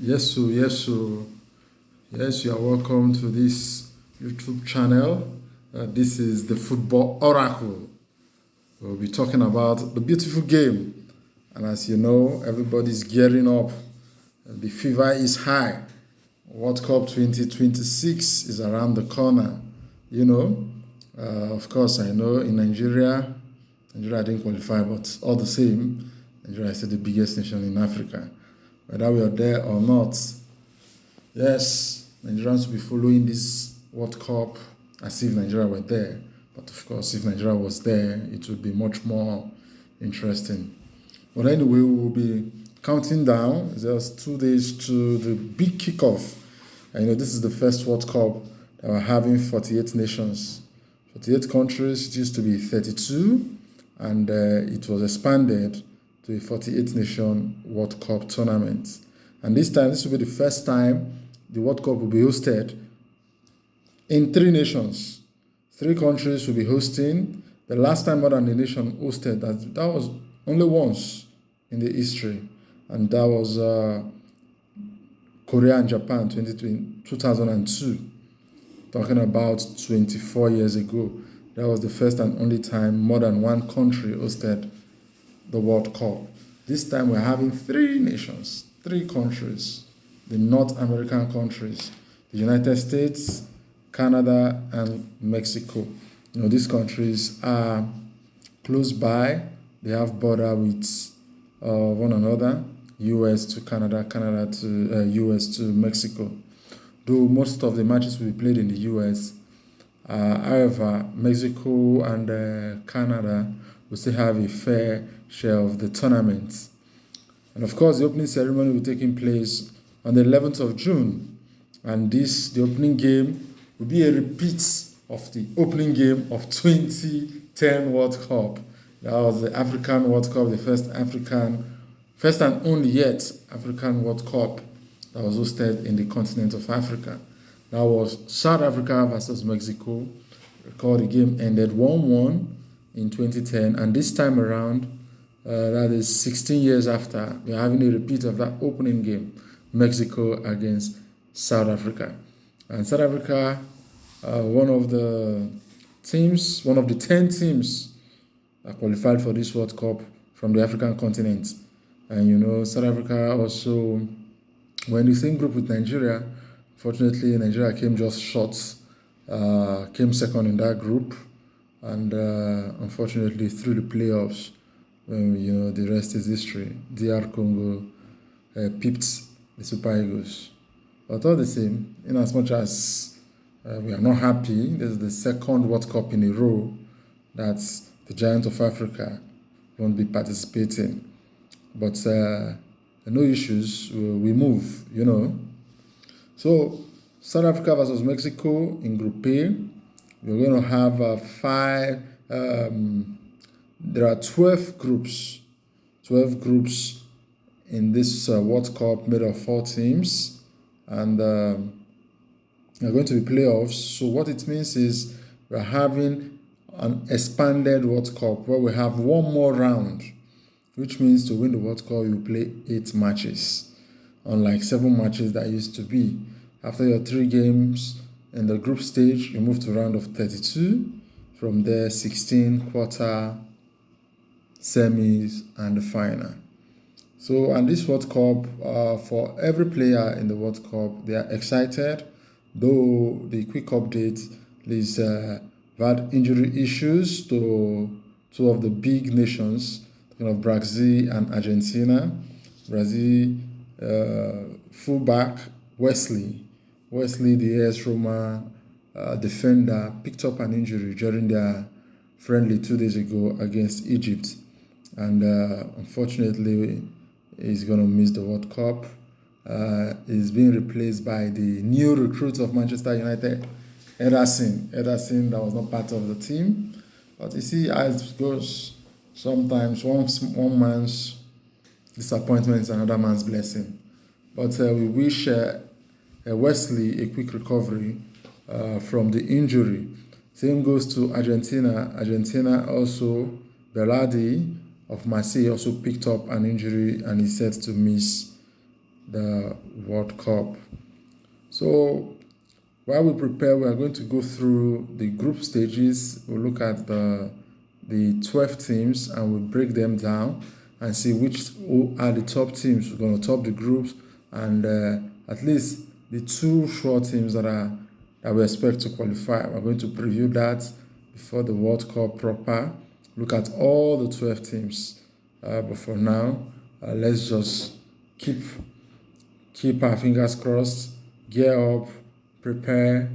Yes, you are welcome to this YouTube channel. This is the Football Oracle. We'll be talking about the beautiful game. And as you know, everybody's gearing up. The fever is high. World Cup 2026 is around the corner. You know, of course, I know in Nigeria didn't qualify, but all the same, Nigeria is still the biggest nation in Africa. Whether we are there or not, yes, Nigerians will be following this World Cup as if Nigeria were there. But of course, if Nigeria was there, it would be much more interesting. But anyway, we will be counting down. There's 2 days to the big kickoff. And this is the first World Cup that we're having 48 nations. 48 countries. It used to be 32, and it was expanded to a 48 nation World Cup tournament. And this will be the first time the World Cup will be hosted in 3 nations. 3 countries will be hosting. The last time more than a nation hosted, that was only once in the history, and that was Korea and Japan 2002. Talking about 24 years ago. That was the first and only time more than one country hosted the World Cup. This time we're having 3 nations, 3 countries, the North American countries, the United States, Canada, and Mexico. These countries are close by. They have border with one another, US to Canada, Canada to US to Mexico. Though most of the matches will be played in the US, however, Mexico and Canada will still have a fair share of the tournament. And of course, the opening ceremony will be taking place on the 11th of June. And the opening game will be a repeat of the opening game of 2010 World Cup. That was the African World Cup, the first and only yet African World Cup that was hosted in the continent of Africa. That was South Africa versus Mexico. Recall the game ended 1-1 in 2010, and this time around, that is 16 years after, we're having a repeat of that opening game, Mexico against South Africa. And South Africa, one of the 10 teams that qualified for this World Cup from the African continent. And South Africa also were in the same group with Nigeria. Fortunately, Nigeria came just short, came second in that group, and unfortunately through the playoffs. The rest is history. DR Congo pipped the Super Eagles. But all the same, in as much as we are not happy, this is the second World Cup in a row that the giant of Africa won't be participating. But no issues, we move, So, South Africa versus Mexico in Group A. We're going to have there are 12 groups. 12 groups in this World Cup made of 4 teams. And there are going to be playoffs. So what it means is we're having an expanded World Cup where we have one more round, which means to win the World Cup, you play 8 matches, unlike 7 matches that used to be. After your 3 games in the group stage, you move to round of 32. From there, 16, quarter, semis, and the final. So, and this World Cup, for every player in the World Cup, they are excited, though the quick update is we've had injury issues to 2 of the big nations, Brazil and Argentina. Brazil fullback Wesley, the AS Roma defender, picked up an injury during their friendly 2 days ago against Egypt, and unfortunately he's going to miss the World Cup. He's being replaced by the new recruit of Manchester United, Ederson, that was not part of the team. But you see how it goes. Sometimes one man's disappointment is another man's blessing. But we wish Wesley a quick recovery from the injury. Same goes to Argentina. Argentina also, Berardi of Marseille also picked up an injury and is set to miss the World Cup. So while we prepare, we are going to go through the group stages. We'll look at the 12 teams and we'll break them down and see who are the top teams who are going to top the groups, and at least the two sure teams that we expect to qualify. We're going to preview that before the World Cup proper. Look at all the 12 teams. But for now, let's just keep our fingers crossed, gear up, prepare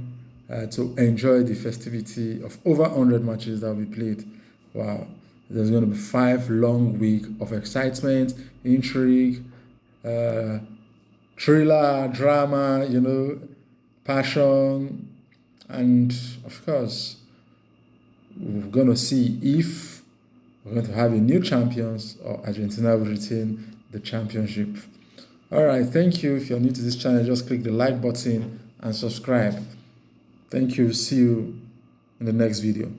to enjoy the festivity of over 100 matches that will be played. Wow, there's going to be 5 long weeks of excitement, intrigue, thriller, drama, passion, and of course, we're going to see if we're going to have a new champions or Argentina will retain the championship. All right, thank you. If you're new to this channel, just click the like button and subscribe. Thank you. See you in the next video.